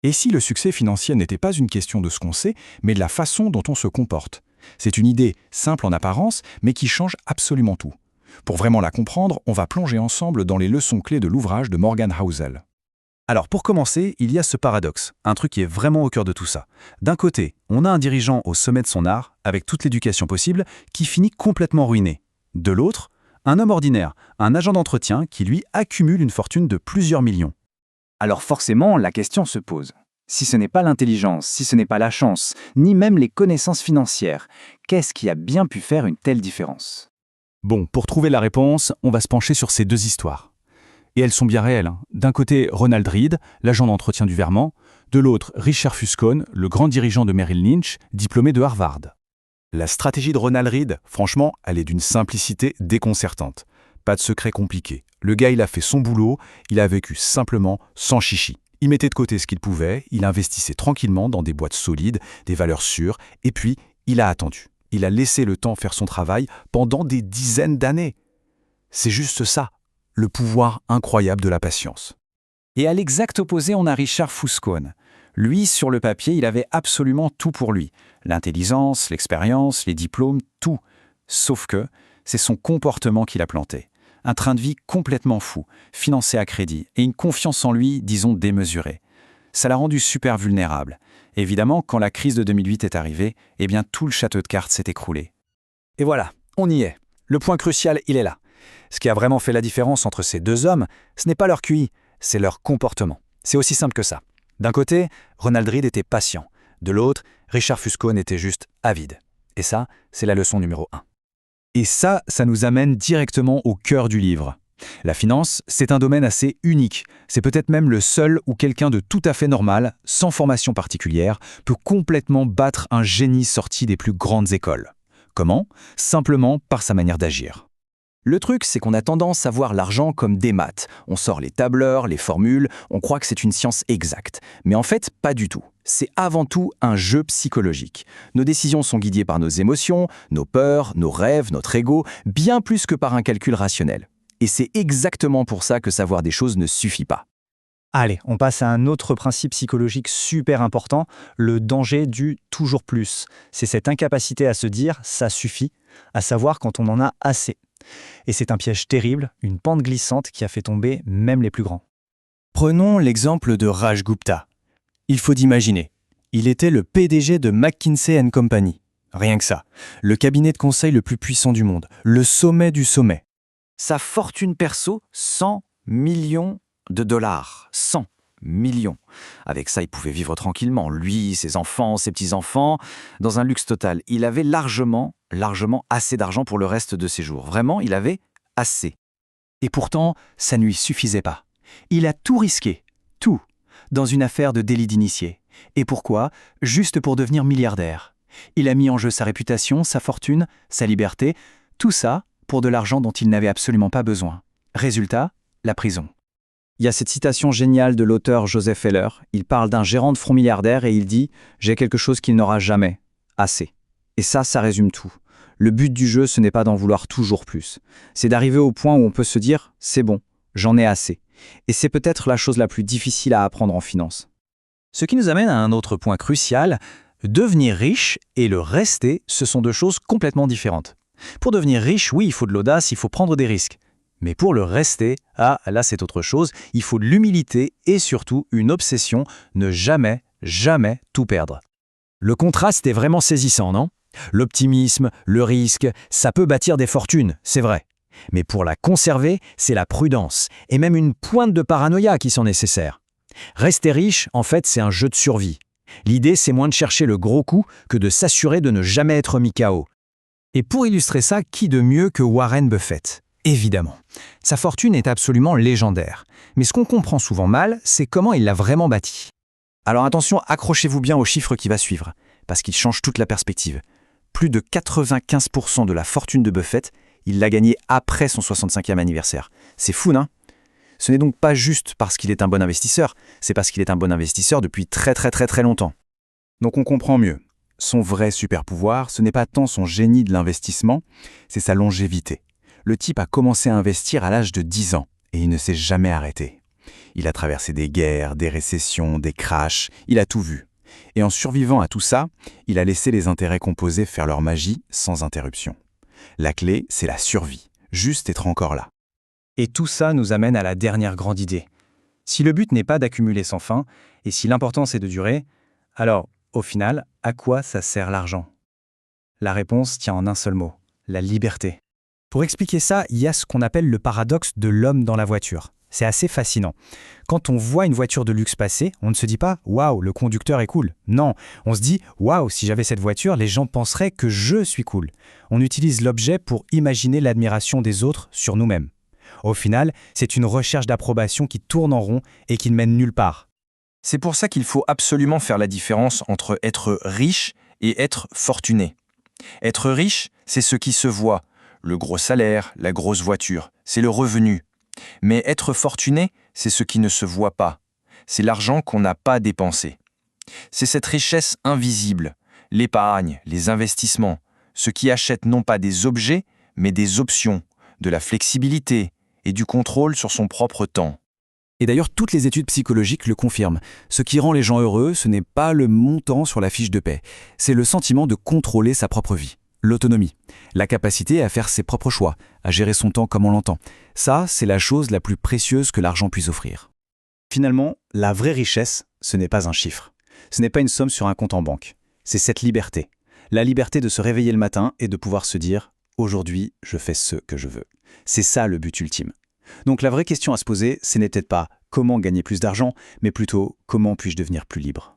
Et si le succès financier n'était pas une question de ce qu'on sait, mais de la façon dont on se comporte? C'est une idée simple en apparence, mais qui change absolument tout. Pour vraiment la comprendre, on va plonger ensemble dans les leçons clés de l'ouvrage de Morgan Housel. Alors pour commencer, il y a ce paradoxe, un truc qui est vraiment au cœur de tout ça. D'un côté, on a un dirigeant au sommet de son art, avec toute l'éducation possible, qui finit complètement ruiné. De l'autre, un homme ordinaire, un agent d'entretien qui lui accumule une fortune de plusieurs millions. Alors forcément, la question se pose. Si ce n'est pas l'intelligence, si ce n'est pas la chance, ni même les connaissances financières, qu'est-ce qui a bien pu faire une telle différence? Bon, pour trouver la réponse, on va se pencher sur ces deux histoires. Et elles sont bien réelles. D'un côté, Ronald Reed, l'agent d'entretien du Vermont, de l'autre, Richard Fuscone, le grand dirigeant de Merrill Lynch, diplômé de Harvard. La stratégie de Ronald Reed, franchement, elle est d'une simplicité déconcertante. Pas de secret compliqué. Le gars, il a fait son boulot, il a vécu simplement, sans chichi. Il mettait de côté ce qu'il pouvait, il investissait tranquillement dans des boîtes solides, des valeurs sûres, et puis, il a attendu. Il a laissé le temps faire son travail pendant des dizaines d'années. C'est juste ça, le pouvoir incroyable de la patience. Et à l'exact opposé, on a Richard Fuscone. Lui, sur le papier, il avait absolument tout pour lui. L'intelligence, l'expérience, les diplômes, tout. Sauf que c'est son comportement qui l'a planté. Un train de vie complètement fou, financé à crédit, et une confiance en lui, disons, démesurée. Ça l'a rendu super vulnérable. Évidemment, quand la crise de 2008 est arrivée, eh bien tout le château de cartes s'est écroulé. Et voilà, on y est. Le point crucial, il est là. Ce qui a vraiment fait la différence entre ces deux hommes, ce n'est pas leur QI, c'est leur comportement. C'est aussi simple que ça. D'un côté, Ronald Reed était patient. De l'autre, Richard Fuscone était juste avide. Et ça, c'est la leçon numéro 1. Et ça nous amène directement au cœur du livre. La finance, c'est un domaine assez unique. C'est peut-être même le seul où quelqu'un de tout à fait normal, sans formation particulière, peut complètement battre un génie sorti des plus grandes écoles. Comment? Simplement par sa manière d'agir. Le truc, c'est qu'on a tendance à voir l'argent comme des maths. On sort les tableurs, les formules, on croit que c'est une science exacte. Mais en fait, pas du tout. C'est avant tout un jeu psychologique. Nos décisions sont guidées par nos émotions, nos peurs, nos rêves, notre ego, bien plus que par un calcul rationnel. Et c'est exactement pour ça que savoir des choses ne suffit pas. Allez, on passe à un autre principe psychologique super important, le danger du toujours plus. C'est cette incapacité à se dire « ça suffit », à savoir quand on en a assez. Et c'est un piège terrible, une pente glissante qui a fait tomber même les plus grands. Prenons l'exemple de Raj Gupta. Il faut d'imaginer. Il était le PDG de McKinsey & Company. Rien que ça. Le cabinet de conseil le plus puissant du monde. Le sommet du sommet. Sa fortune perso, 100 millions de dollars. 100 millions. Avec ça, il pouvait vivre tranquillement. Lui, ses enfants, ses petits-enfants, dans un luxe total. Il avait largement assez d'argent pour le reste de ses jours. Vraiment, il avait assez. Et pourtant, ça ne lui suffisait pas. Il a tout risqué, tout, dans une affaire de délit d'initié. Et pourquoi? Juste pour devenir milliardaire. Il a mis en jeu sa réputation, sa fortune, sa liberté, tout ça pour de l'argent dont il n'avait absolument pas besoin. Résultat, la prison. Il y a cette citation géniale de l'auteur Joseph Heller. Il parle d'un gérant de fonds milliardaire et il dit « J'ai quelque chose qu'il n'aura jamais. Assez ». Et ça résume tout. Le but du jeu, ce n'est pas d'en vouloir toujours plus. C'est d'arriver au point où on peut se dire « c'est bon, j'en ai assez ». Et c'est peut-être la chose la plus difficile à apprendre en finance. Ce qui nous amène à un autre point crucial. Devenir riche et le rester, ce sont deux choses complètement différentes. Pour devenir riche, oui, il faut de l'audace, il faut prendre des risques. Mais pour le rester, là c'est autre chose, il faut de l'humilité et surtout une obsession, ne jamais tout perdre. Le contraste est vraiment saisissant, non? L'optimisme, le risque, ça peut bâtir des fortunes, c'est vrai. Mais pour la conserver, c'est la prudence, et même une pointe de paranoïa qui sont nécessaires. Rester riche, en fait, c'est un jeu de survie. L'idée, c'est moins de chercher le gros coup que de s'assurer de ne jamais être mis KO. Et pour illustrer ça, qui de mieux que Warren Buffett? Évidemment. Sa fortune est absolument légendaire. Mais ce qu'on comprend souvent mal, c'est comment il l'a vraiment bâtie. Alors attention, accrochez-vous bien au chiffre qui va suivre, parce qu'il change toute la perspective. Plus de 95% de la fortune de Buffett, il l'a gagnée après son 65e anniversaire. C'est fou, non? Ce n'est donc pas juste parce qu'il est un bon investisseur, c'est parce qu'il est un bon investisseur depuis très longtemps. Donc on comprend mieux. Son vrai super pouvoir, ce n'est pas tant son génie de l'investissement, c'est sa longévité. Le type a commencé à investir à l'âge de 10 ans et il ne s'est jamais arrêté. Il a traversé des guerres, des récessions, des crashs, il a tout vu. Et en survivant à tout ça, il a laissé les intérêts composés faire leur magie sans interruption. La clé, c'est la survie, juste être encore là. Et tout ça nous amène à la dernière grande idée. Si le but n'est pas d'accumuler sans fin, et si l'important c'est de durer, alors, au final, à quoi ça sert l'argent? La réponse tient en un seul mot, la liberté. Pour expliquer ça, il y a ce qu'on appelle le paradoxe de l'homme dans la voiture. C'est assez fascinant. Quand on voit une voiture de luxe passer, on ne se dit pas « Waouh, le conducteur est cool ». Non, on se dit « Waouh, si j'avais cette voiture, les gens penseraient que je suis cool ». On utilise l'objet pour imaginer l'admiration des autres sur nous-mêmes. Au final, c'est une recherche d'approbation qui tourne en rond et qui ne mène nulle part. C'est pour ça qu'il faut absolument faire la différence entre être riche et être fortuné. Être riche, c'est ce qui se voit, le gros salaire, la grosse voiture, c'est le revenu. Mais être fortuné, c'est ce qui ne se voit pas. C'est l'argent qu'on n'a pas dépensé. C'est cette richesse invisible, l'épargne, les investissements, ce qui achète non pas des objets, mais des options, de la flexibilité et du contrôle sur son propre temps. Et d'ailleurs, toutes les études psychologiques le confirment. Ce qui rend les gens heureux, ce n'est pas le montant sur la fiche de paie, c'est le sentiment de contrôler sa propre vie. L'autonomie, la capacité à faire ses propres choix, à gérer son temps comme on l'entend. Ça, c'est la chose la plus précieuse que l'argent puisse offrir. Finalement, la vraie richesse, ce n'est pas un chiffre. Ce n'est pas une somme sur un compte en banque. C'est cette liberté. La liberté de se réveiller le matin et de pouvoir se dire « Aujourd'hui, je fais ce que je veux ». C'est ça le but ultime. Donc la vraie question à se poser, ce n'est peut-être pas comment gagner plus d'argent, mais plutôt comment puis-je devenir plus libre.